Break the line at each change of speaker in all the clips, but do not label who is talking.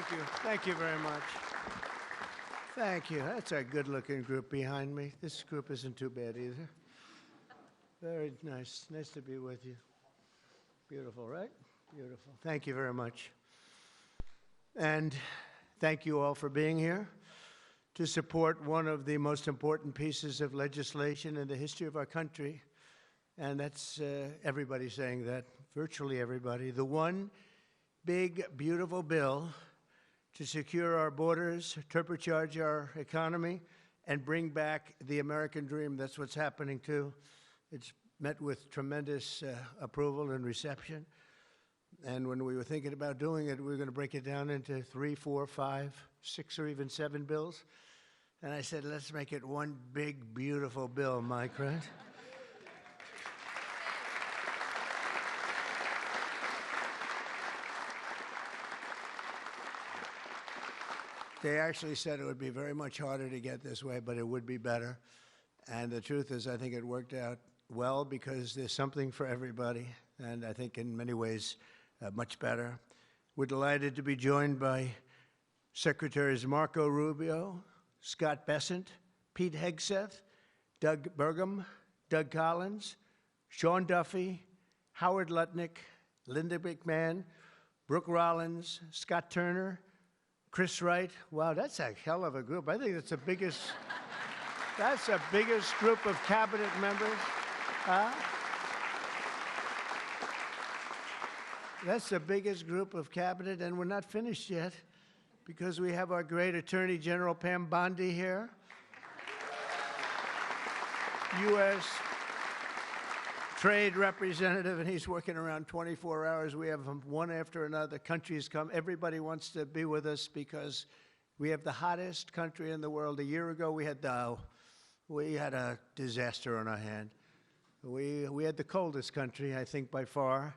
Thank you. Thank you very much. Thank you. That's a good-looking group behind me. This group isn't too bad either. Very nice. Nice to be with you. Beautiful, right? Beautiful. Thank you very much. And thank you all for being here to support one of the most important pieces of legislation in the history of our country. And that's everybody saying that, virtually everybody. The one big, beautiful bill to secure our borders, turbocharge our economy, and bring back the American dream. That's what's happening, too. It's met with tremendous approval and reception. And when we were thinking about doing it, we were going to break it down into 3, 4, 5, 6, or even 7 bills. And I said, let's make it one big, beautiful bill, Mike, right? They actually said it would be very much harder to get this way, but it would be better. And the truth is, I think it worked out well because there's something for everybody, and I think in many ways much better. We're delighted to be joined by Secretaries Marco Rubio, Scott Bessent, Pete Hegseth, Doug Burgum, Doug Collins, Sean Duffy, Howard Lutnick, Linda McMahon, Brooke Rollins, Scott Turner, Chris Wright. Wow, that's a hell of a group. I think that's the biggest group of cabinet members. That's the biggest group of cabinet, and we're not finished yet because we have our great Attorney General Pam Bondi here, U.S. Trade Representative, and he's working around 24 hours. We have them one after another. Countries come. Everybody wants to be with us because we have the hottest country in the world. A year ago, we had a disaster on our hand. We had the coldest country, I think, by far.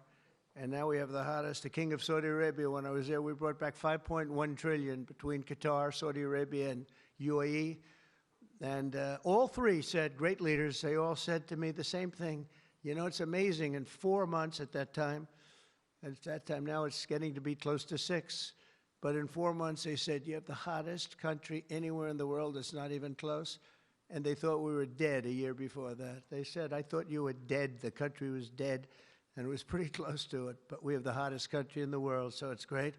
And now we have the hottest. The King of Saudi Arabia, when I was there, we brought back $5.1 trillion between Qatar, Saudi Arabia, and UAE. And all three said, great leaders, they all said to me the same thing. You know, it's amazing. In 4 months at that time now it's getting to be close to 6. But in 4 months, they said, you have the hottest country anywhere in the world. It's not even close. And they thought we were dead a year before that. They said, I thought you were dead. The country was dead. And it was pretty close to it. But we have the hottest country in the world, so it's great.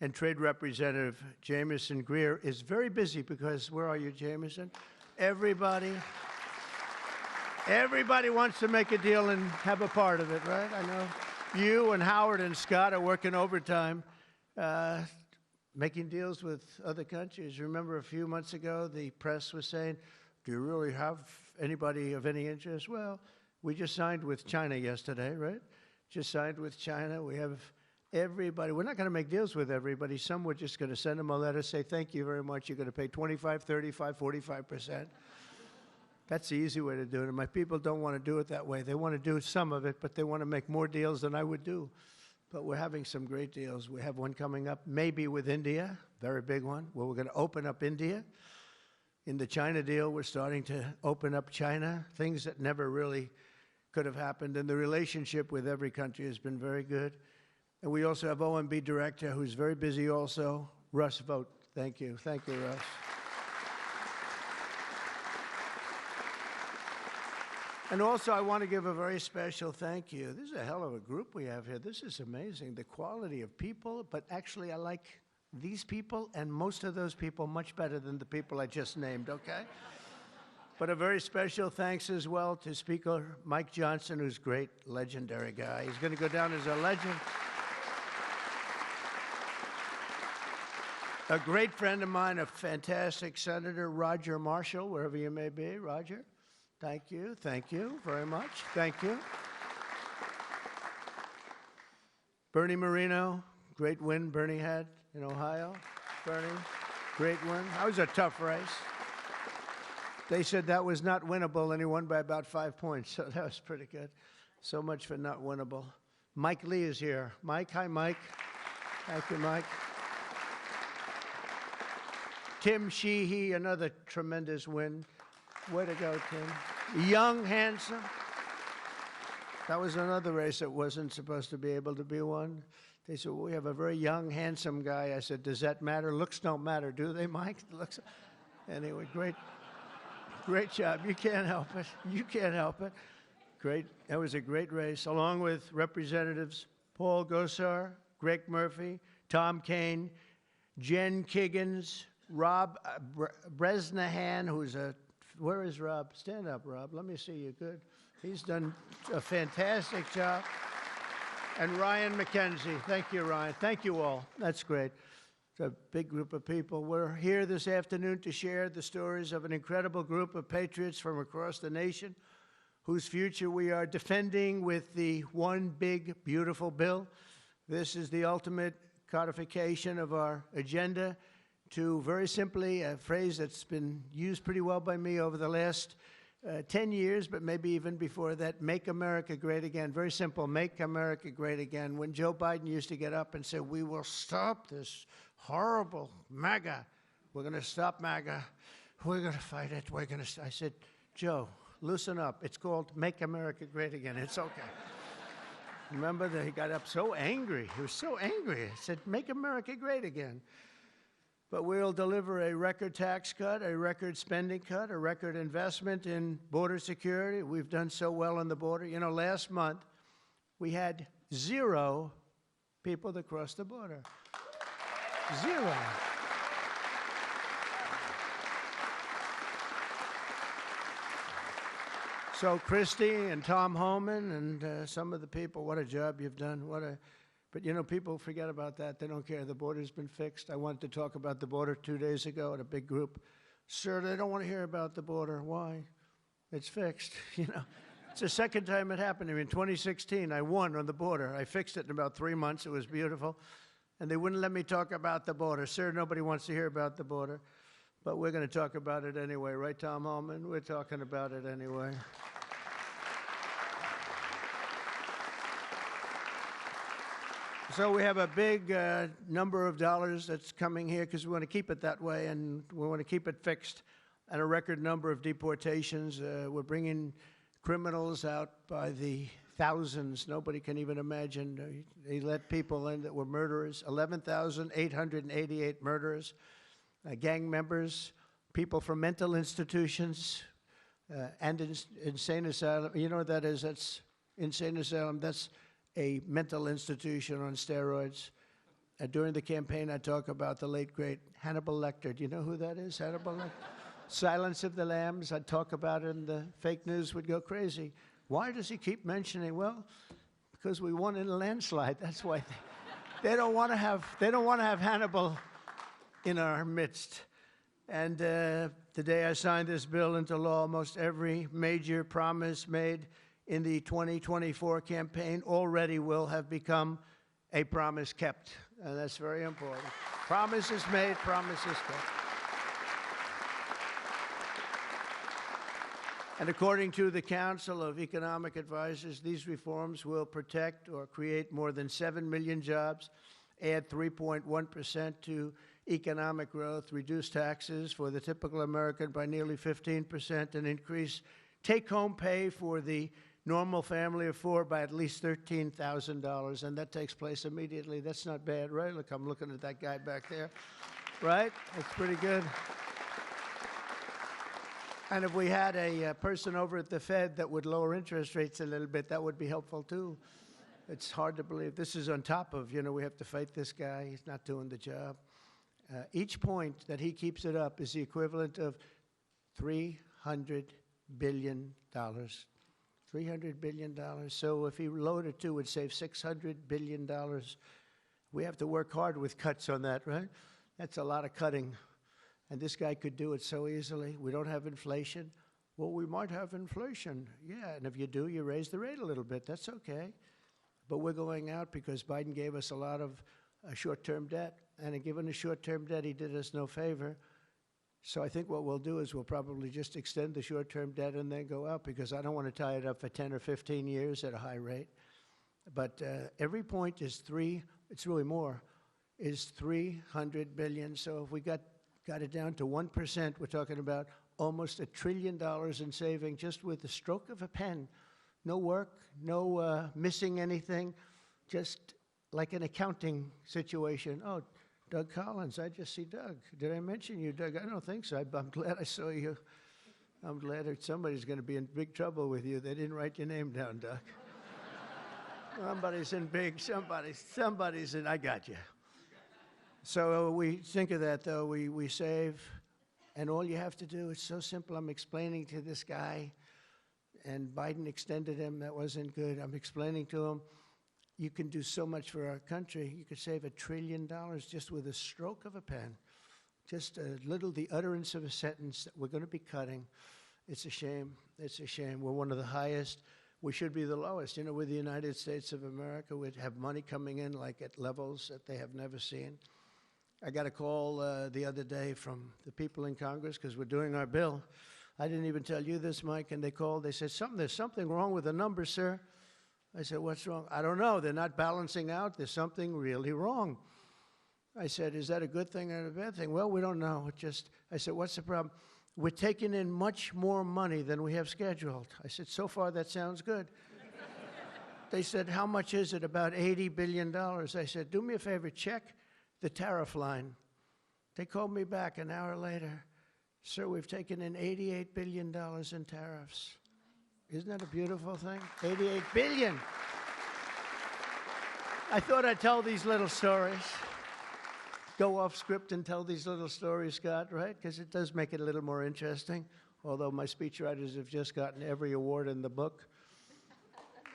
And Trade Representative Jamieson Greer is very busy because, where are you, Jamieson? Everybody wants to make a deal and have a part of it, right? I know you and Howard and Scott are working overtime, making deals with other countries. Remember a few months ago, the press was saying, do you really have anybody of any interest? Well, we just signed with China yesterday, right? Just signed with China. We have everybody. We're not going to make deals with everybody. Some we're just going to send them a letter, say, thank you very much. You're going to pay 25, 35, 45%. That's the easy way to do it. And my people don't want to do it that way. They want to do some of it, but they want to make more deals than I would do. But we're having some great deals. We have one coming up, maybe with India, very big one, where we're going to open up India. In the China deal, we're starting to open up China, things that never really could have happened. And the relationship with every country has been very good. And we also have OMB Director, who's very busy also, Russ Vogt. Thank you. Thank you, Russ. And also, I want to give a very special thank you. This is a hell of a group we have here. This is amazing, the quality of people. But actually, I like these people and most of those people much better than the people I just named, okay? But a very special thanks as well to Speaker Mike Johnson, who's a great, legendary guy. He's going to go down as a legend. A great friend of mine, a fantastic Senator, Roger Marshall, wherever you may be. Roger, thank you very much. Thank you. Bernie Moreno, great win Bernie had in Ohio. Bernie, great win. That was a tough race. They said that was not winnable, and he won by about 5 points, so that was pretty good. So much for not winnable. Mike Lee is here. Mike, hi, Mike. Thank you, Mike. Tim Sheehy, another tremendous win. Way to go, Tim. Young, handsome. That was another race that wasn't supposed to be able to be won. They said, well, we have a very young, handsome guy. I said, does that matter? Looks don't matter, do they, Mike? Looks. Anyway, great job. You can't help it. You can't help it. Great. That was a great race, along with Representatives Paul Gosar, Greg Murphy, Tom Kaine, Jen Kiggins, Rob Bresnahan, who's a, where is Rob? Stand up, Rob. Let me see you. Good. He's done a fantastic job. And Ryan McKenzie. Thank you, Ryan. Thank you all. That's great. It's a big group of people. We're here this afternoon to share the stories of an incredible group of patriots from across the nation whose future we are defending with the one big, beautiful bill. This is the ultimate codification of our agenda to, very simply, a phrase that's been used pretty well by me over the last 10 years, but maybe even before that, make America great again. Very simple, make America great again. When Joe Biden used to get up and say, we will stop this horrible MAGA. We're going to stop MAGA. We're going to fight it. We're going to, I said, Joe, loosen up. It's called Make America Great Again. It's okay. Remember that he got up so angry. He was so angry. He said, make America great again. But we'll deliver a record tax cut, a record spending cut, a record investment in border security. We've done so well on the border. You know, last month, we had 0 people that crossed the border. 0. So Christy and Tom Homan and some of the people, what a job you've done. But you know, people forget about that. They don't care. The border's been fixed. I wanted to talk about the border 2 days ago at a big group. Sir, they don't want to hear about the border. Why? It's fixed. You know, it's the second time it happened to me. In 2016, I won on the border. I fixed it in about 3 months. It was beautiful. And they wouldn't let me talk about the border. Sir, nobody wants to hear about the border. But we're going to talk about it anyway. Right, Tom Homan? We're talking about it anyway. So we have a big number of dollars that's coming here because we want to keep it that way, and we want to keep it fixed, and a record number of deportations. We're bringing criminals out by the thousands. Nobody can even imagine. They let people in that were murderers, 11,888 murderers, gang members, people from mental institutions, and insane asylum. You know what that is? That's insane asylum. That's a mental institution on steroids. During the campaign, I talk about the late, great Hannibal Lecter. Do you know who that is, Hannibal Lecter? Silence of the Lambs. I'd talk about it, and the fake news would go crazy. Why does he keep mentioning? Well, because we won in a landslide. That's why they don't want to have Hannibal in our midst. And the day I signed this bill into law, almost every major promise made in the 2024 campaign already will have become a promise kept. And that's very important. Promises made, promises kept. And according to the Council of Economic Advisors, these reforms will protect or create more than 7 million jobs, add 3.1% to economic growth, reduce taxes for the typical American by nearly 15%, and increase take-home pay for the normal family of 4 by at least $13,000, and that takes place immediately. That's not bad, right? Look, I'm looking at that guy back there, right? That's pretty good. And if we had a person over at the Fed that would lower interest rates a little bit, that would be helpful too. It's hard to believe. This is on top of, you know, we have to fight this guy. He's not doing the job. Each point that he keeps it up is the equivalent of $300 billion. $300 billion. So if he lowered it to, it would save $600 billion. We have to work hard with cuts on that, right? That's a lot of cutting. And this guy could do it so easily. We don't have inflation. Well, we might have inflation. Yeah, and if you do, you raise the rate a little bit. That's okay. But we're going out because Biden gave us a lot of short-term debt. And given the short-term debt, he did us no favor. So I think what we'll do is we'll probably just extend the short-term debt and then go out, because I don't want to tie it up for 10 or 15 years at a high rate. But every point is it's really more, is $300 billion. So if we got it down to 1%, we're talking about almost $1 trillion in saving just with the stroke of a pen. No work, no missing anything, just like an accounting situation. Oh, Doug Collins, I just see Doug. Did I mention you, Doug? I don't think so. I'm glad I saw you. I'm glad that somebody's going to be in big trouble with you. They didn't write your name down, Doug. Somebody's in big, somebody's in, I got you. So we think of that, though. We save, and all you have to do, it's so simple. I'm explaining to this guy, and Biden extended him. That wasn't good. I'm explaining to him, you can do so much for our country. You could save $1 trillion just with a stroke of a pen. Just a little, the utterance of a sentence that we're going to be cutting. It's a shame. It's a shame. We're one of the highest. We should be the lowest. You know, we're the United States of America. We'd have money coming in like at levels that they have never seen. I got a call the other day from the people in Congress because we're doing our bill. I didn't even tell you this, Mike, and they called. They said, there's something wrong with the numbers, sir. I said, what's wrong? I don't know. They're not balancing out. There's something really wrong. I said, is that a good thing or a bad thing? Well, we don't know. I said, what's the problem? We're taking in much more money than we have scheduled. I said, so far that sounds good. They said, how much is it? About $80 billion. I said, do me a favor, check the tariff line. They called me back an hour later. Sir, we've taken in $88 billion in tariffs. Isn't that a beautiful thing? $88 billion. I thought I'd tell these little stories. Go off script and tell these little stories, Scott, right? Because it does make it a little more interesting, although my speechwriters have just gotten every award in the book.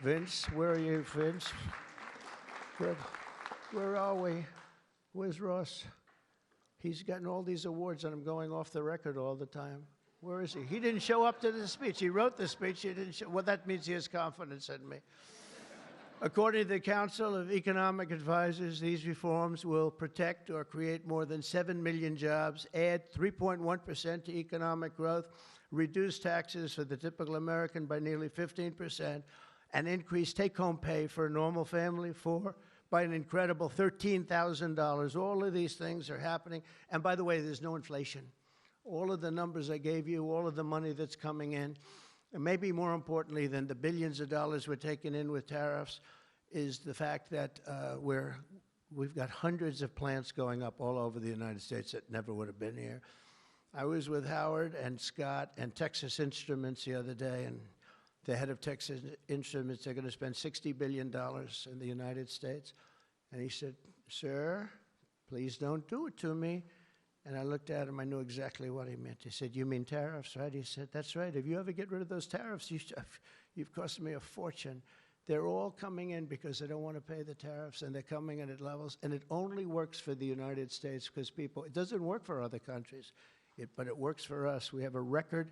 Vince, where are you, Vince? Where are we? Where's Ross? He's gotten all these awards, and I'm going off the record all the time. Where is he? He didn't show up to the speech. He wrote the speech. He didn't show. Well, that means he has confidence in me. According to the Council of Economic Advisors, these reforms will protect or create more than 7 million jobs, add 3.1% to economic growth, reduce taxes for the typical American by nearly 15%, and increase take-home pay for a normal family by an incredible $13,000. All of these things are happening. And by the way, there's no inflation. All of the numbers I gave you, all of the money that's coming in, and maybe more importantly than the billions of dollars we're taking in with tariffs, is the fact that we've got hundreds of plants going up all over the United States that never would have been here. I was with Howard and Scott and Texas Instruments the other day, and the head of Texas Instruments, they're going to spend $60 billion in the United States. And he said, sir, please don't do it to me. And I looked at him, I knew exactly what he meant. He said, you mean tariffs, right? He said, that's right. If you ever get rid of those tariffs, you've cost me a fortune. They're all coming in because they don't want to pay the tariffs, and they're coming in at levels. And it only works for the United States because it doesn't work for other countries, but it works for us. We have a record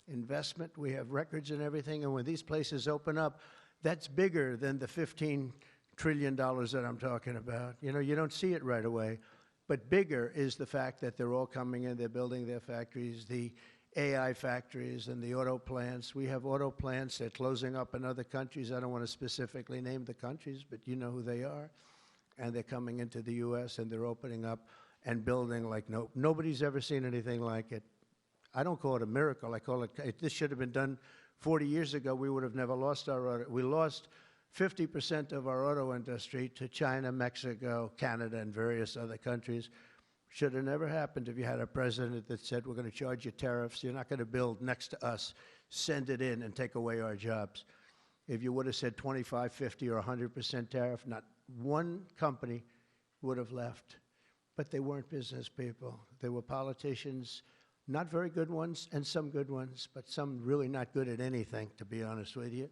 investment. We have records and everything. And when these places open up, that's bigger than the $15 trillion that I'm talking about. You know, you don't see it right away. But bigger is the fact that they're all coming in, they're building their factories, the AI factories and the auto plants. We have auto plants, they're closing up in other countries. I don't want to specifically name the countries, but you know who they are. And they're coming into the U.S. and they're opening up and building like nobody's ever seen anything like it. I don't call it a miracle, I call it, this should have been done 40 years ago. We would have never lost our auto. We lost 50% of our auto industry to China, Mexico, Canada, and various other countries. Should have never happened if you had a president that said, we're going to charge you tariffs. You're not going to build next to us. Send it in and take away our jobs. If you would have said 25, 50, or 100% tariff, not one company would have left. But they weren't business people. They were politicians, not very good ones, and some good ones, but some really not good at anything, to be honest with you.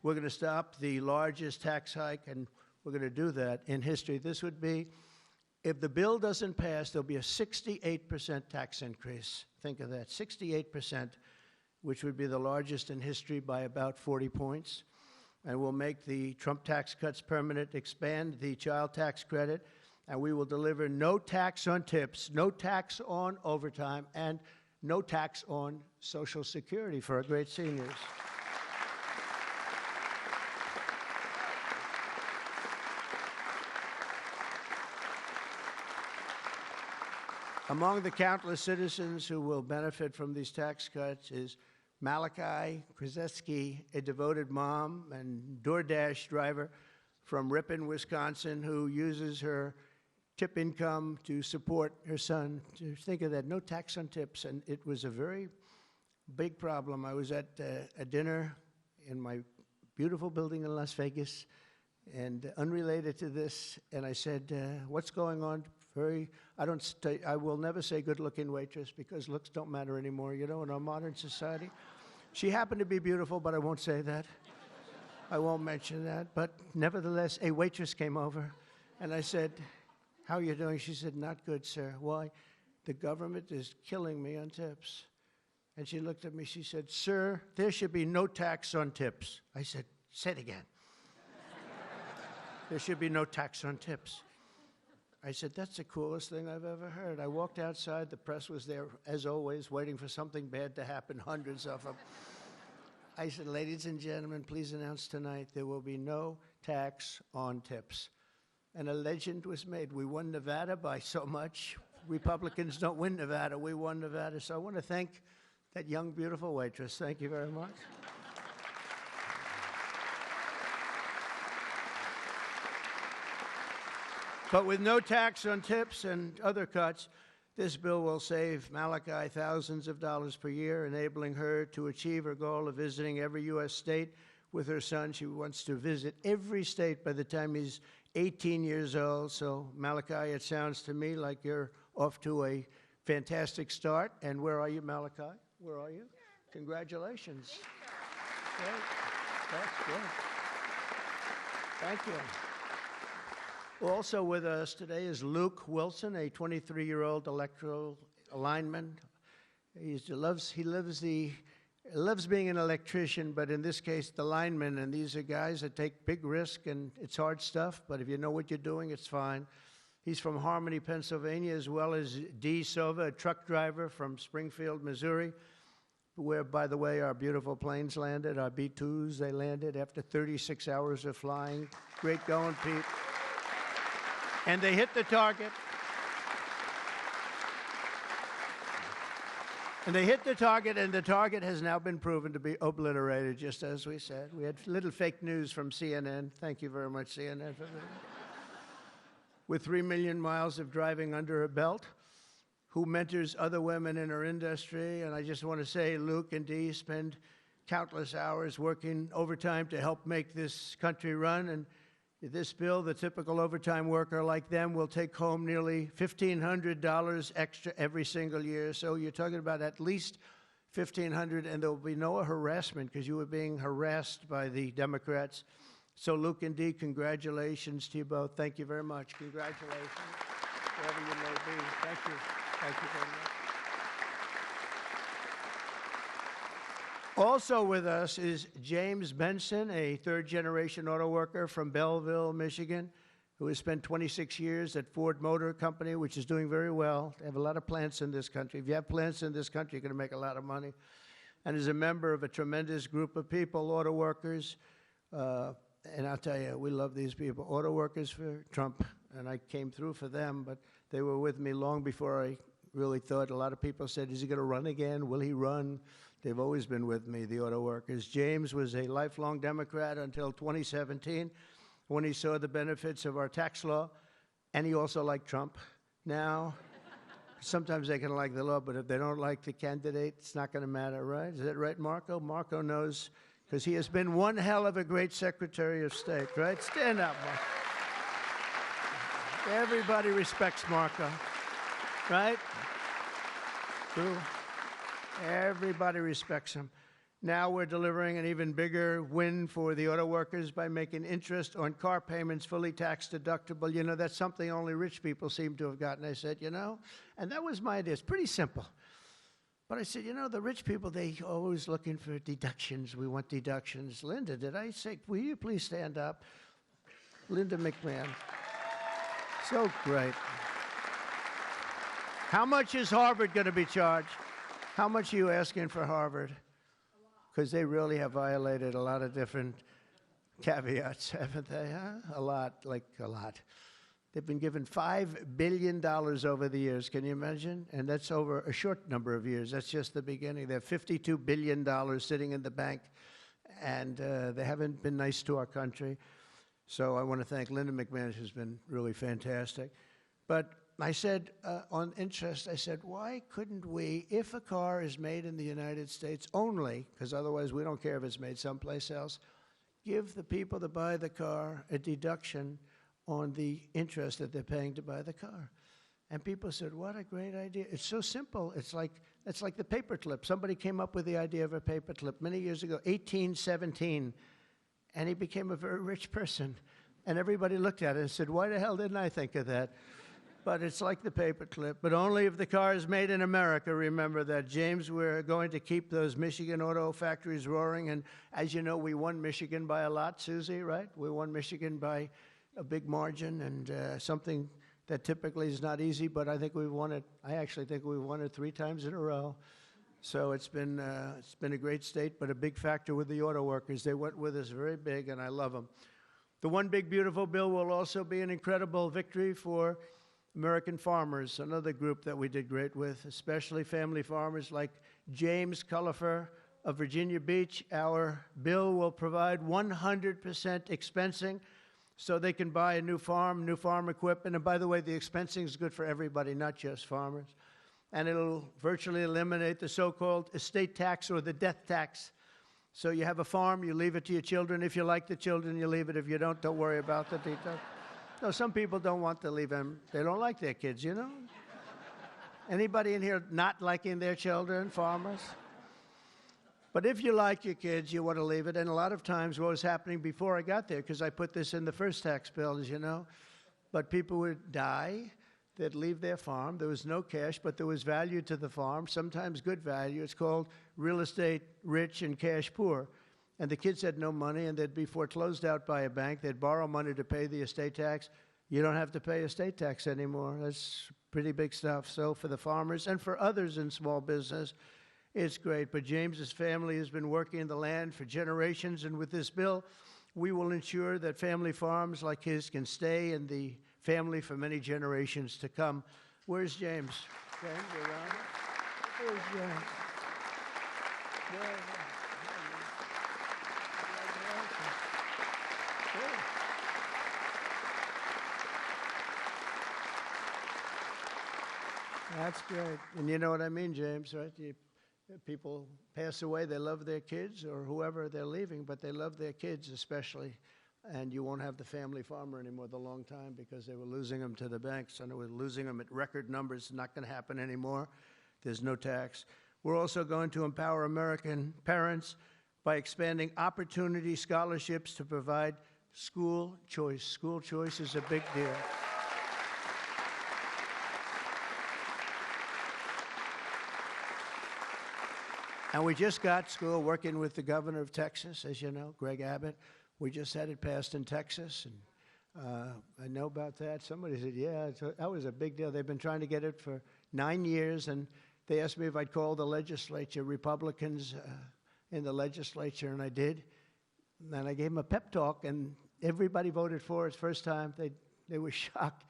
We're going to stop the largest tax hike, and we're going to do that in history. This would be, if the bill doesn't pass, there'll be a 68% tax increase. Think of that, 68%, which would be the largest in history by about 40 points. And we'll make the Trump tax cuts permanent, expand the child tax credit, and we will deliver no tax on tips, no tax on overtime, and no tax on Social Security for our great seniors. Among the countless citizens who will benefit from these tax cuts is Malachi Krzyzewski, a devoted mom and DoorDash driver from Ripon, Wisconsin, who uses her tip income to support her son. Just think of that, no tax on tips, and it was a very big problem. I was at a dinner in my beautiful building in Las Vegas, and unrelated to this, and I said, what's going on? I will never say good-looking waitress, because looks don't matter anymore, you know, in our modern society. She happened to be beautiful, but I won't say that. I won't mention that, but nevertheless, a waitress came over, and I said, how are you doing? She said, not good, sir. Why? The government is killing me on tips. And she looked at me, she said, sir, there should be no tax on tips. I said, say it again. There should be no tax on tips. I said, that's the coolest thing I've ever heard. I walked outside, the press was there, as always, waiting for something bad to happen, hundreds of them. I said, ladies and gentlemen, please announce tonight there will be no tax on tips. And a legend was made. We won Nevada by so much. Republicans don't win Nevada. We won Nevada. So I want to thank that young, beautiful waitress. Thank you very much. But with no tax on tips and other cuts, this bill will save Malachi thousands of dollars per year, enabling her to achieve her goal of visiting every U.S. state with her son. She wants to visit every state by the time he's 18 years old. So, Malachi, it sounds to me like you're off to a fantastic start. And where are you, Malachi? Where are you? Congratulations. Thank you. Great. That's good. Thank you. Also with us today is Luke Wilson, a 23-year-old electrical lineman. He loves being an electrician, but in this case, the lineman. And these are guys that take big risk, and it's hard stuff. But if you know what you're doing, it's fine. He's from Harmony, Pennsylvania, as well as Dee Sova, a truck driver from Springfield, Missouri, where, by the way, our beautiful planes landed, our B-2s. They landed after 36 hours of flying. Great going, Pete. And they hit the target. And they hit the target, and the target has now been proven to be obliterated, just as we said. We had little fake news from CNN. Thank you very much, CNN, for that. With 3 million miles of driving under her belt, who mentors other women in her industry. And I just want to say, Luke and Dee spend countless hours working overtime to help make this country run. And this bill, the typical overtime worker like them will take home nearly $1,500 extra every single year. So you're talking about at least $1,500, and there will be no harassment because you were being harassed by the Democrats. So Luke and Dee, congratulations to you both. Thank you very much. Congratulations, wherever you may be. Thank you. Thank you very much. Also with us is James Benson, a third-generation auto worker from Belleville, Michigan, who has spent 26 years at Ford Motor Company, which is doing very well. They have a lot of plants in this country. If you have plants in this country, you're going to make a lot of money. And is a member of a tremendous group of people, auto workers. And I'll tell you, we love these people. Auto workers for Trump, and I came through for them, but they were with me long before I really thought. A lot of people said, is he going to run again? Will he run? They've always been with me, the auto workers. James was a lifelong Democrat until 2017, when he saw the benefits of our tax law, and he also liked Trump. Now, sometimes they can like the law, but if they don't like the candidate, it's not going to matter, right? Is that right, Marco? Marco knows, because he has been one hell of a great Secretary of State, right? Stand up, Marco. Everybody respects Marco, right? True. Everybody respects him. Now we're delivering an even bigger win for the auto workers by making interest on car payments fully tax deductible. You know, that's something only rich people seem to have gotten. I said, you know, and that was my idea. It's pretty simple. But I said, you know, the rich people, they always looking for deductions. We want deductions. Linda, did I say, will you please stand up? Linda McMahon. So great. How much is Harvard going to be charged? How much are you asking for Harvard? Because they really have violated a lot of different caveats, haven't they? Huh? A lot, like a lot. They've been given $5 billion over the years. Can you imagine? And that's over a short number of years. That's just the beginning. They have $52 billion sitting in the bank, and they haven't been nice to our country. So I want to thank Linda McMahon, who's been really fantastic. But I said, on interest, I said, why couldn't we, if a car is made in the United States only, because otherwise we don't care if it's made someplace else, give the people that buy the car a deduction on the interest that they're paying to buy the car. And people said, what a great idea. It's so simple. It's like the paperclip. Somebody came up with the idea of a paperclip many years ago, 1817, and he became a very rich person. And everybody looked at it and said, why the hell didn't I think of that? But it's like the paperclip, but only if the car is made in America. Remember that, James. We're going to keep those Michigan auto factories roaring. And as you know, we won Michigan by a lot, Susie, right? We won Michigan by a big margin, and something that typically is not easy, but I think we've won it. I actually think we've won it 3 times in a row. So it's been a great state, but a big factor with the auto workers. They went with us very big, and I love them. The One Big Beautiful Bill will also be an incredible victory for American farmers, another group that we did great with, especially family farmers like James Cullifer of Virginia Beach. Our bill will provide 100% expensing so they can buy a new farm equipment. And by the way, the expensing is good for everybody, not just farmers. And it'll virtually eliminate the so-called estate tax or the death tax. So you have a farm, you leave it to your children. If you like the children, you leave it. If you don't worry about the details. No, some people don't want to leave them. They don't like their kids, you know? Anybody in here not liking their children, farmers? But if you like your kids, you want to leave it. And a lot of times what was happening before I got there, because I put this in the first tax bill, as you know, but people would die, they'd leave their farm. There was no cash, but there was value to the farm, sometimes good value. It's called real estate rich and cash poor. And the kids had no money, and they'd be foreclosed out by a bank. They'd borrow money to pay the estate tax. You don't have to pay estate tax anymore. That's pretty big stuff. So for the farmers and for others in small business, it's great. But James's family has been working the land for generations, and with this bill, we will ensure that family farms like his can stay in the family for many generations to come. Where's James? James, around? Where's James? That's great. And you know what I mean, James, right? People pass away, they love their kids or whoever they're leaving, but they love their kids especially. And you won't have the family farmer anymore the long time because they were losing them to the banks, and they were losing them at record numbers. It's not going to happen anymore. There's no tax. We're also going to empower American parents by expanding opportunity scholarships to provide school choice. School choice is a big deal. And we just got school working with the governor of Texas, as you know, Greg Abbott. We just had it passed in Texas, and I know about that. Somebody said, yeah, that was a big deal. They've been trying to get it for 9 years, and they asked me if I'd call the legislature, Republicans in the legislature, and I did. And I gave them a pep talk, and everybody voted for it. First time, they were shocked,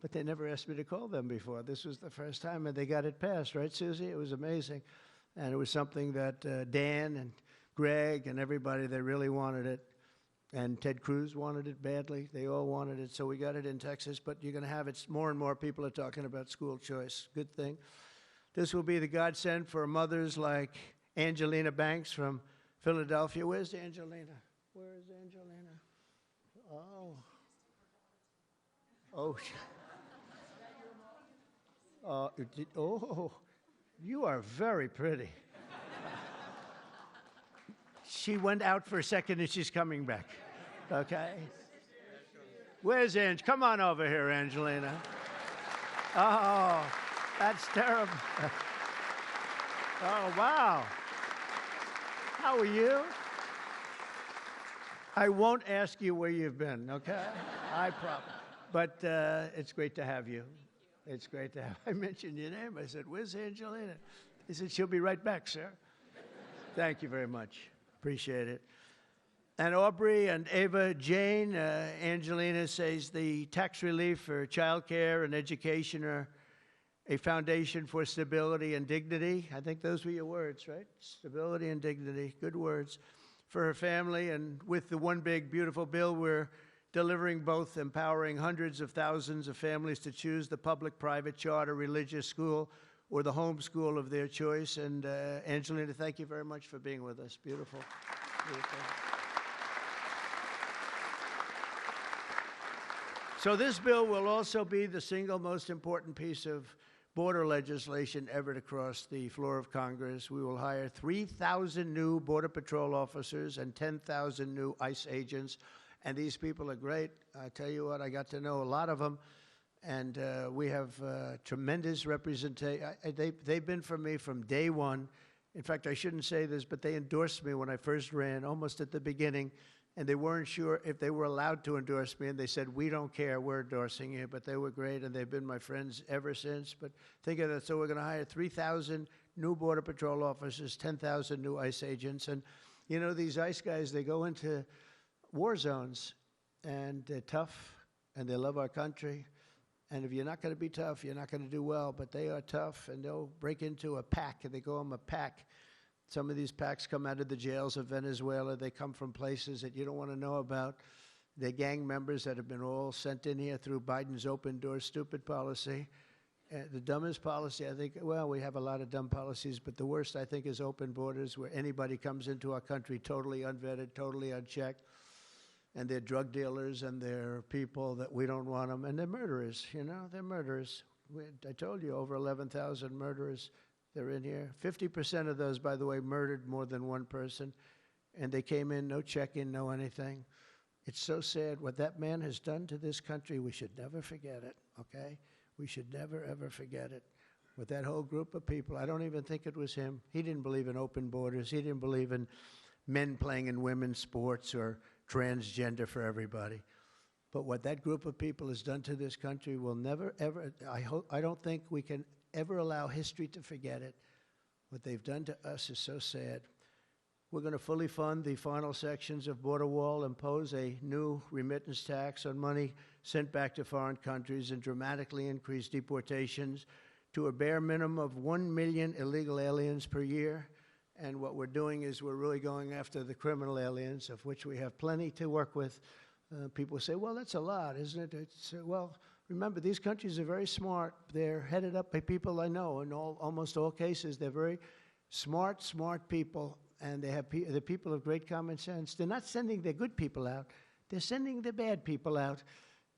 but they never asked me to call them before. This was the first time, and they got it passed, right, Susie? It was amazing. And it was something that Dan and Greg and everybody, they really wanted it. And Ted Cruz wanted it badly. They all wanted it. So we got it in Texas. But you're going to have it. More and more people are talking about school choice. Good thing. This will be the godsend for mothers like Angelina Banks from Philadelphia. Where's Angelina? Where is Angelina? Oh, you are very pretty. She went out for a second and she's coming back. Okay? Where's Ange? Come on over here, Angelina. Oh, that's terrible. Oh, wow. How are you? I won't ask you where you've been, okay? I promise. But it's great to have you. It's great to have. I mentioned your name. I said, where's Angelina? He said, she'll be right back, sir. Thank you very much. Appreciate it. And Aubrey and Ava Jane, Angelina says the tax relief for child care and education are a foundation for stability and dignity. I think those were your words, right? Stability and dignity. Good words for her family. And with the One Big Beautiful Bill, we're delivering both empowering hundreds of thousands of families to choose the public, private, charter, religious school, or the home school of their choice. And Angelina, thank you very much for being with us. Beautiful. Beautiful. So this bill will also be the single most important piece of border legislation ever to cross the floor of Congress. We will hire 3,000 new Border Patrol officers and 10,000 new ICE agents. And these people are great. I tell you what, I got to know a lot of them. And we have tremendous representation. They've been for me from day one. In fact, I shouldn't say this, but they endorsed me when I first ran, almost at the beginning. And they weren't sure if they were allowed to endorse me. And they said, we don't care, we're endorsing you. But they were great, and they've been my friends ever since. But think of that. So we're going to hire 3,000 new Border Patrol officers, 10,000 new ICE agents. And, you know, these ICE guys, they go into war zones, and they're tough, and they love our country. And if you're not going to be tough, you're not going to do well. But they are tough, and they'll break into a pack, and they call them a pack. Some of these packs come out of the jails of Venezuela. They come from places that you don't want to know about. They're gang members that have been all sent in here through Biden's open door stupid policy. The dumbest policy, I think, well, we have a lot of dumb policies, but the worst, I think, is open borders, where anybody comes into our country totally unvetted, totally unchecked. And they're drug dealers, and they're people that we don't want them. And they're murderers, you know, they're murderers. I told you, over 11,000 murderers. They're in here. 50% of those, by the way, murdered more than one person. And they came in, no check-in, no anything. It's so sad. What that man has done to this country, we should never forget it, okay? We should never, ever forget it. With that whole group of people, I don't even think it was him. He didn't believe in open borders. He didn't believe in men playing in women's sports or transgender for everybody. But what that group of people has done to this country will never, ever, I don't think we can ever allow history to forget it. What they've done to us is so sad. We're going to fully fund the final sections of Border Wall, impose a new remittance tax on money sent back to foreign countries, and dramatically increase deportations to a bare minimum of 1 million illegal aliens per year. And what we're doing is we're really going after the criminal aliens, of which we have plenty to work with. People say, well, that's a lot, isn't it? Well, remember, these countries are very smart. They're headed up by people I know. In almost all cases, they're very smart people, and they're people of great common sense. They're not sending their good people out. They're sending the bad people out,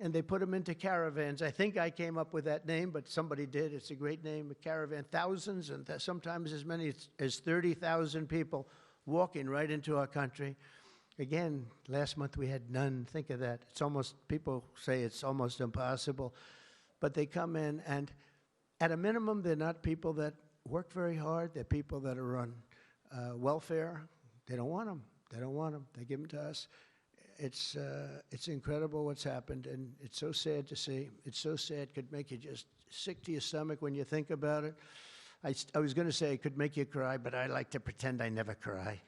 and they put them into caravans. I think I came up with that name, but somebody did. It's a great name, a caravan. Thousands, and sometimes as many as 30,000 people walking right into our country. Again, last month we had none. Think of that. It's almost, people say it's almost impossible. But they come in, and at a minimum, they're not people that work very hard. They're people that are on welfare. They don't want them. They don't want them. They give them to us. It's incredible what's happened, and it's so sad to see. It's so sad. Could make you just sick to your stomach when you think about it. I was going to say it could make you cry, but I like to pretend I never cry.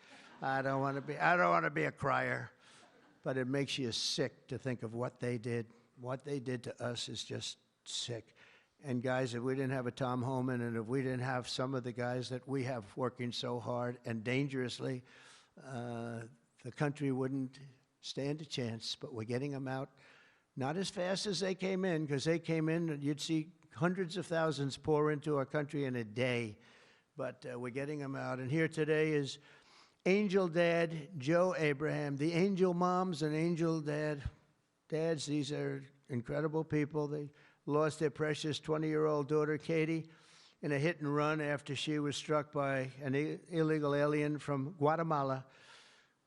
I don't want to be a crier, but it makes you sick to think of what they did. What they did to us is just sick. And guys, if we didn't have a Tom Homan, and if we didn't have some of the guys that we have working so hard and dangerously, the country wouldn't stand a chance. But we're getting them out, not as fast as they came in, because they came in and you'd see hundreds of thousands pour into our country in a day. But we're getting them out. And here today is Angel Dad Joe Abraham, the Angel Moms and Angel Dads. These are incredible people. They lost their precious 20-year-old daughter, Katie, in a hit and run after she was struck by an illegal alien from Guatemala.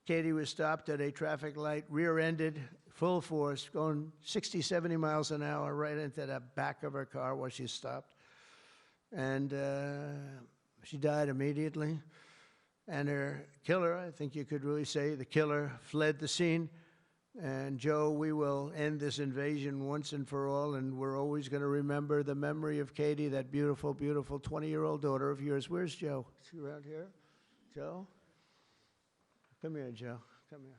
Katie was stopped at a traffic light, rear-ended, full force, going 60, 70 miles an hour right into the back of her car while she stopped. And she died immediately. And her killer, I think you could really say the killer, fled the scene. And Joe, we will end this invasion once and for all, and we're always going to remember the memory of Katie, that beautiful, beautiful 20-year-old daughter of yours. Where's Joe? Is she around here? Joe? Come here, Joe. Come here.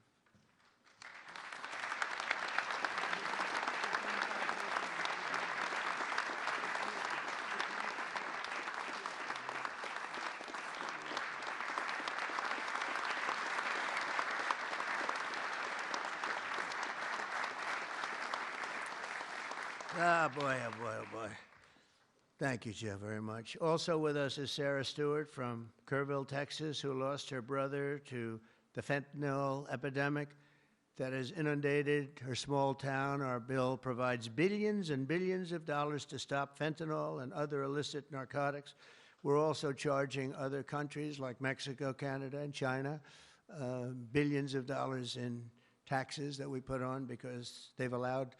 Ah, boy, oh, boy, oh, boy. Thank you, Jeff, very much. Also with us is Sarah Stewart from Kerrville, Texas, who lost her brother to the fentanyl epidemic that has inundated her small town. Our bill provides billions and billions of dollars to stop fentanyl and other illicit narcotics. We're also charging other countries like Mexico, Canada, and China billions of dollars in taxes that we put on because they've allowed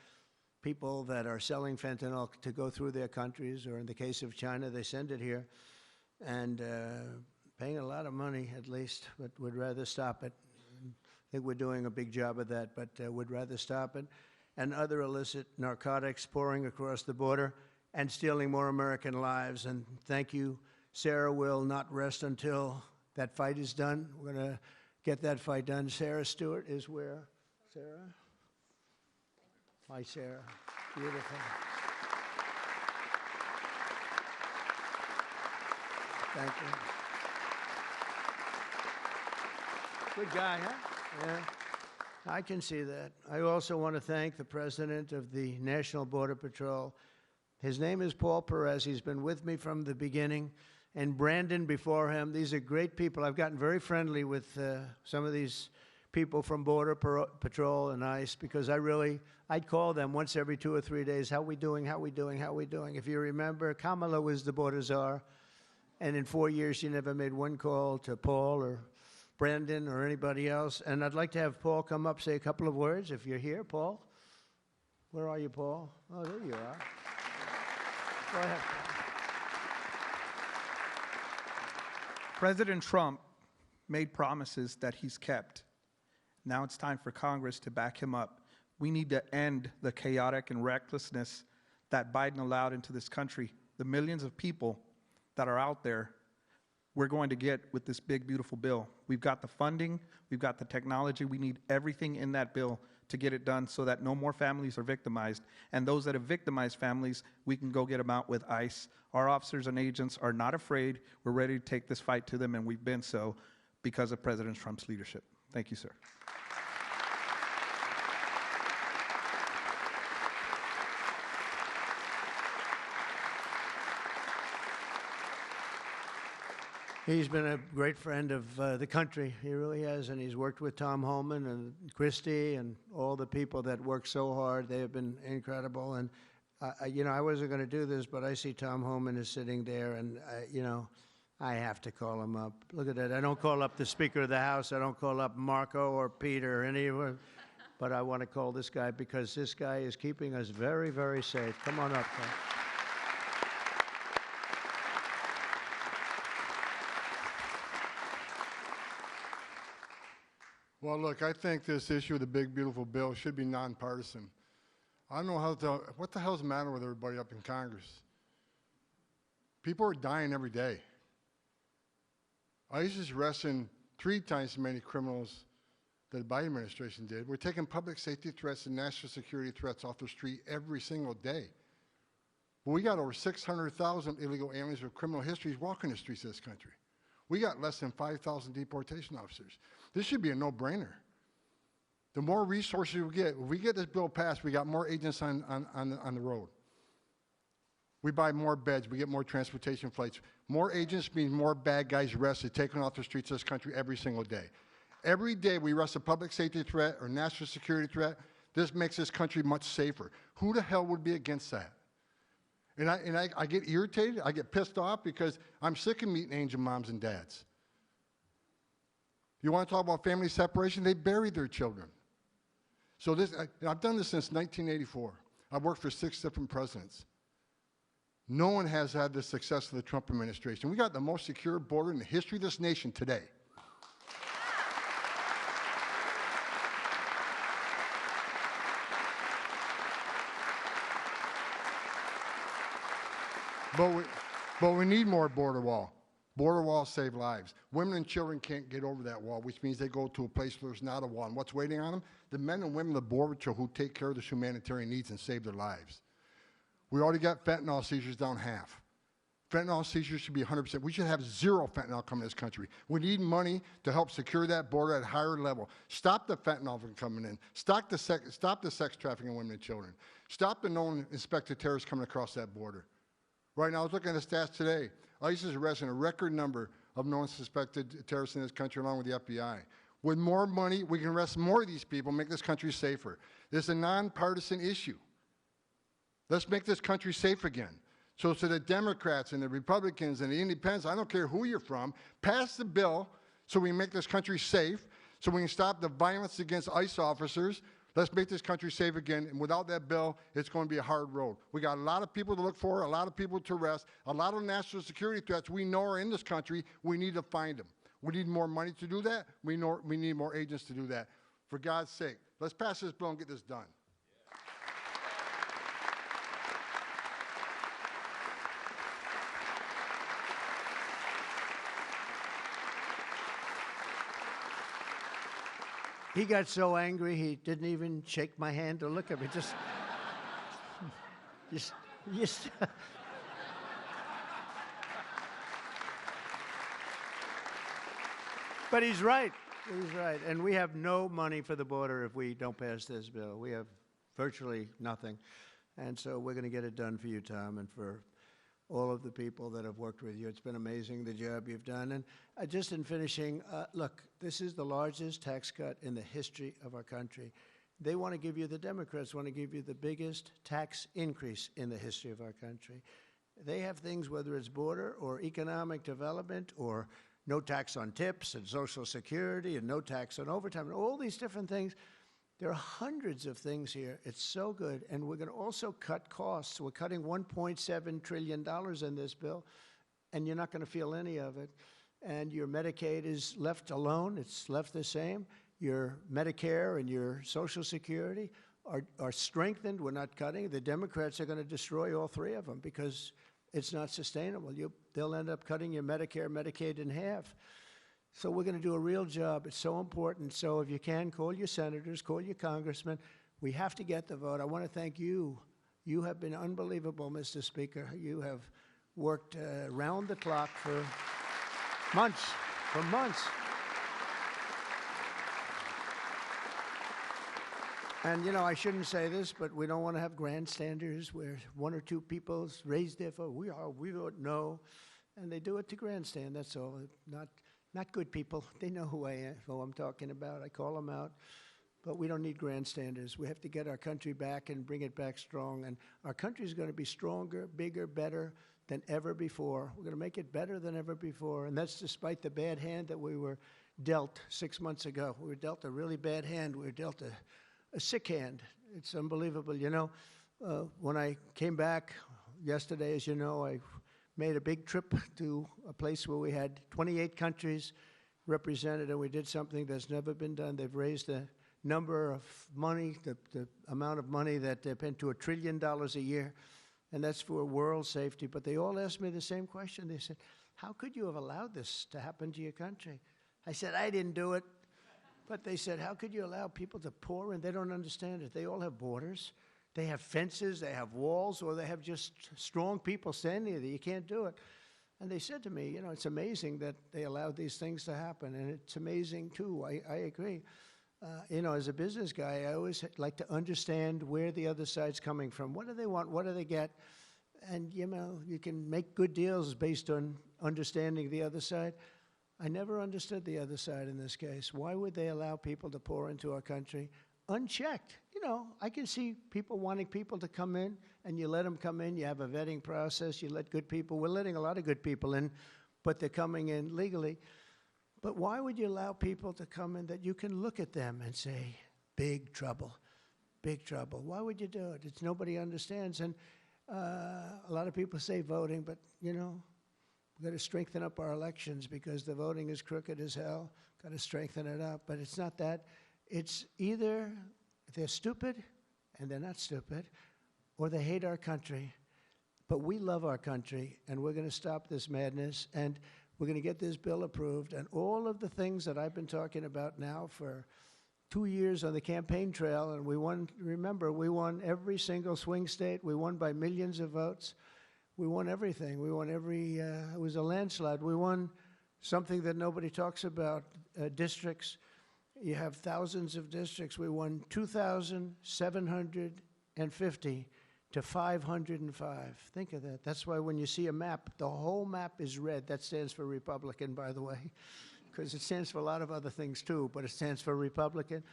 people that are selling fentanyl to go through their countries, or in the case of China, they send it here, and paying a lot of money at least, but would rather stop it. I think we're doing a big job of that, but would rather stop it. And other illicit narcotics pouring across the border and stealing more American lives. And thank you. Sarah will not rest until that fight is done. We're going to get that fight done. Sarah Stewart is where? Sarah? Hi, Sarah. Beautiful. Thank you. Good guy, huh? Yeah. I can see that. I also want to thank the president of the National Border Patrol. His name is Paul Perez. He's been with me from the beginning. And Brandon before him. These are great people. I've gotten very friendly with some of these people from Border Patrol and ICE because I'd call them once every 2 or 3 days. How we doing? How we doing? How we doing? If you remember, Kamala was the border czar. And in 4 years, she never made one call to Paul or Brandon or anybody else. And I'd like to have Paul come up, say a couple of words. If you're here, Paul. Where are you, Paul? Oh, there you are. Go ahead, Paul.
President Trump made promises that he's kept. Now it's time for Congress to back him up. We need to end the chaotic and recklessness that Biden allowed into this country. The millions of people that are out there, we're going to get with this big, beautiful bill. We've got the funding, we've got the technology, we need everything in that bill to get it done so that no more families are victimized. And those that have victimized families, we can go get them out with ICE. Our officers and agents are not afraid. We're ready to take this fight to them, and we've been so because of President Trump's leadership. Thank you, sir.
He's been a great friend of the country. He really has, and he's worked with Tom Homan and Christie and all the people that work so hard. They have been incredible. And, you know, I wasn't going to do this, but I see Tom Homan is sitting there, and, you know, I have to call him up. Look at that. I don't call up the Speaker of the House. I don't call up Marco or Peter or anyone. But I want to call this guy because this guy is keeping us very, very safe. Come on up, Tom.
Well, look, I think this issue of the big, beautiful bill should be nonpartisan. I don't know what the hell's the matter with everybody up in Congress? People are dying every day. ICE is arresting 3 times as many criminals that the Biden administration did. We're taking public safety threats and national security threats off the street every single day. But we got over 600,000 illegal aliens with criminal histories walking the streets of this country. We got less than 5,000 deportation officers. This should be a no-brainer. The more resources we get, if we get this bill passed, we got more agents on the road. We buy more beds, we get more transportation flights. More agents means more bad guys arrested, taken off the streets of this country every single day. Every day we arrest a public safety threat or national security threat, this makes this country much safer. Who the hell would be against that? And I get irritated, I get pissed off because I'm sick of meeting angel moms and dads. You want to talk about family separation? They buried their children. So I've done this since 1984. I've worked for 6 different presidents. No one has had the success of the Trump administration. We got the most secure border in the history of this nation today. But we need more border wall. Border walls save lives. Women and children can't get over that wall, which means they go to a place where there's not a wall. And what's waiting on them? The men and women of the Border Patrol who take care of the humanitarian needs and save their lives. We already got fentanyl seizures down half. Fentanyl seizures should be 100%. We should have zero fentanyl coming to this country. We need money to help secure that border at a higher level. Stop the fentanyl from coming in. Stop the sex trafficking of women and children. Stop the known inspected terrorists coming across that border. Right now, I was looking at the stats today. ICE is arresting a record number of known suspected terrorists in this country, along with the FBI. With more money, we can arrest more of these people, make this country safer. This is a nonpartisan issue. Let's make this country safe again. So to the Democrats and the Republicans and the Independents, I don't care who you're from, pass the bill so we can make this country safe, so we can stop the violence against ICE officers. Let's make this country safe again, and without that bill, it's going to be a hard road. We got a lot of people to look for, a lot of people to arrest, a lot of national security threats we know are in this country. We need to find them. We need more money to do that. We need more agents to do that. For God's sake, let's pass this bill and get this done.
He got so angry he didn't even shake my hand or look at me. Just. But he's right. He's right. And we have no money for the border if we don't pass this bill. We have virtually nothing. And so we're going to get it done for you, Tom, and for all of the people that have worked with you. It's been amazing, the job you've done. And just in finishing, look, this is the largest tax cut in the history of our country. They want to give you, the Democrats want to give you the biggest tax increase in the history of our country. They have things, whether it's border or economic development or no tax on tips and Social Security and no tax on overtime and all these different things. There are hundreds of things here. It's so good. And we're going to also cut costs. We're cutting $1.7 trillion in this bill, and you're not going to feel any of it. And your Medicaid is left alone. It's left the same. Your Medicare and your Social Security are strengthened. We're not cutting. The Democrats are going to destroy all three of them because it's not sustainable. They'll end up cutting your Medicare, Medicaid in half. So we're going to do a real job. It's so important. So if you can, call your senators, call your congressmen. We have to get the vote. I want to thank you. You have been unbelievable, Mr. Speaker. You have worked round the clock for months, And, you know, I shouldn't say this, but we don't want to have grandstanders where one or two people raise their vote. We vote no. And they do it to grandstand, that's all. Not good people. They know who I'm talking about. I call them out. But we don't need grandstanders. We have to get our country back and bring it back strong. And our country is going to be stronger, bigger, better than ever before. We're going to make it better than ever before. And that's despite the bad hand that we were dealt 6 months ago. We were dealt a really bad hand. We were dealt a sick hand. It's unbelievable. You know, when I came back yesterday, as you know, I made a big trip to a place where we had 28 countries represented, and we did something that's never been done. They've raised the number of money, the amount of money that they spend to $1 trillion a year, and that's for world safety. But they all asked me the same question. They said, how could you have allowed this to happen to your country? I said, I didn't do it. But they said, how could you allow people to pour in? They don't understand it. They all have borders. They have fences, they have walls, or they have just strong people standing there. You can't do it. And they said to me, you know, it's amazing that they allowed these things to happen. And it's amazing, too. I agree. You know, as a business guy, I always like to understand where the other side's coming from. What do they want? What do they get? And, you know, you can make good deals based on understanding the other side. I never understood the other side in this case. Why would they allow people to pour into our country unchecked? You know, I can see people wanting people to come in, and you let them come in. You have a vetting process. You let good people. We're letting a lot of good people in, but they're coming in legally. But why would you allow people to come in that you can look at them and say, big trouble, big trouble? Why would you do it? It's nobody understands. And a lot of people say voting, but, you know, we've got to strengthen up our elections because the voting is crooked as hell. Got to strengthen it up. But it's not that. It's either they're stupid and they're not stupid, or they hate our country. But we love our country, and we're going to stop this madness, and we're going to get this bill approved. And all of the things that I've been talking about now for 2 years on the campaign trail, and we won, remember, we won every single swing state. We won by millions of votes. We won everything. We won every, it was a landslide. We won something that nobody talks about, districts. You have thousands of districts. We won 2,750 to 505. Think of that. That's why when you see a map, the whole map is red. That stands for Republican, by the way, because it stands for a lot of other things too, but it stands for Republican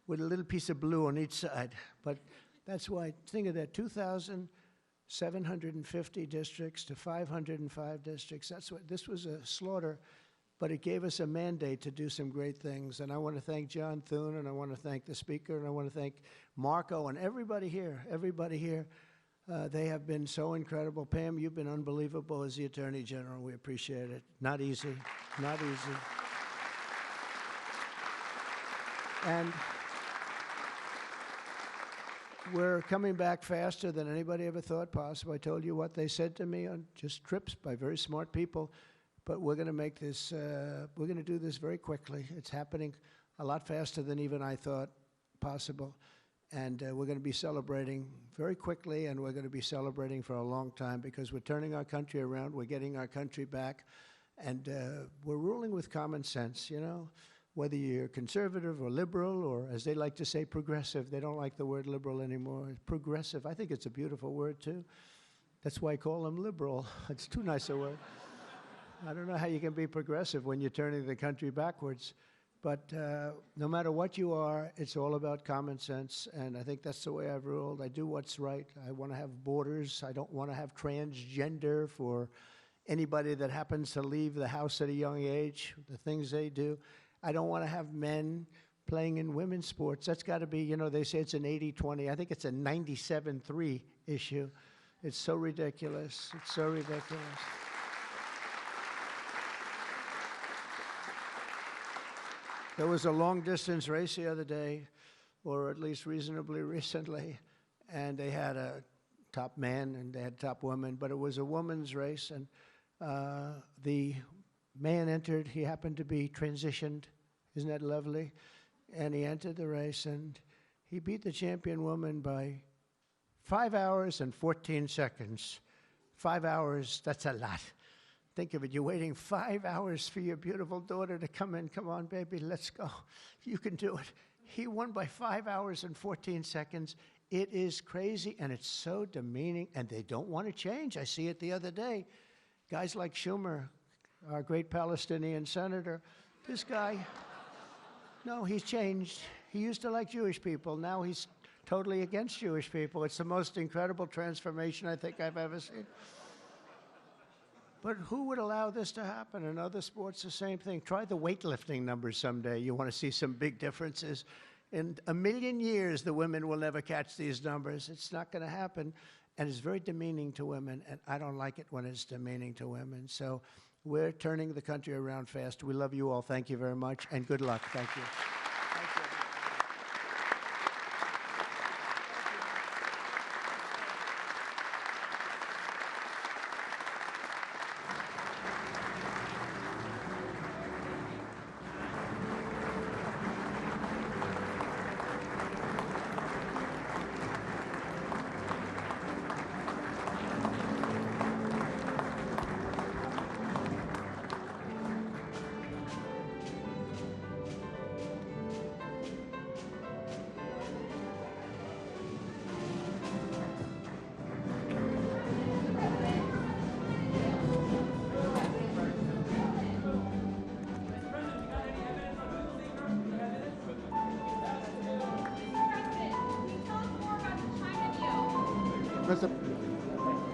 with a little piece of blue on each side. But that's why, think of that, 2,750 districts to 505 districts. That's what, this was a slaughter, but it gave us a mandate to do some great things. And I want to thank John Thune, and I want to thank the speaker, and I want to thank Marco and everybody here, they have been so incredible. Pam, you've been unbelievable as the Attorney General. We appreciate it. Not easy, not easy. And we're coming back faster than anybody ever thought possible. I told you what they said to me on just trips by very smart people, but we're going to make this, we're going to do this very quickly. It's happening a lot faster than even I thought possible. And we're going to be celebrating very quickly, and we're going to be celebrating for a long time because we're turning our country around, we're getting our country back, and we're ruling with common sense, you know? Whether you're conservative or liberal, or as they like to say, progressive. They don't like the word liberal anymore. Progressive, I think it's a beautiful word too. That's why I call them liberal. It's too nice a word. I don't know how you can be progressive when you're turning the country backwards. But no matter what you are, it's all about common sense, and I think that's the way I've ruled. I do what's right. I want to have borders. I don't want to have transgender for anybody that happens to leave the house at a young age, the things they do. I don't want to have men playing in women's sports. That's got to be, you know, they say it's an 80-20. I think it's a 97-3 issue. It's so ridiculous. It's so ridiculous. There was a long-distance race the other day, or at least reasonably recently, and they had a top man and they had top woman, but it was a women's race, and the man entered. He happened to be transitioned. Isn't that lovely? And he entered the race, and he beat the champion woman by 5 hours and 14 seconds. 5 hours, that's a lot. Think of it, you're waiting 5 hours for your beautiful daughter to come in. Come on, baby, let's go. You can do it. He won by 5 hours and 14 seconds. It is crazy, and it's so demeaning, and they don't want to change. I see it the other day. Guys like Schumer, our great Palestinian senator, this guy, no, he's changed. He used to like Jewish people. Now he's totally against Jewish people. It's the most incredible transformation I think I've ever seen. But who would allow this to happen? In other sports, the same thing. Try the weightlifting numbers someday. You want to see some big differences. In a million years, the women will never catch these numbers. It's not going to happen. And it's very demeaning to women, and I don't like it when it's demeaning to women. So we're turning the country around fast. We love you all. Thank you very much, and good luck. Thank you. Thank you.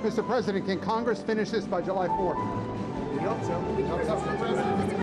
Mr. President, can Congress finish this by July 4th?
We hope so.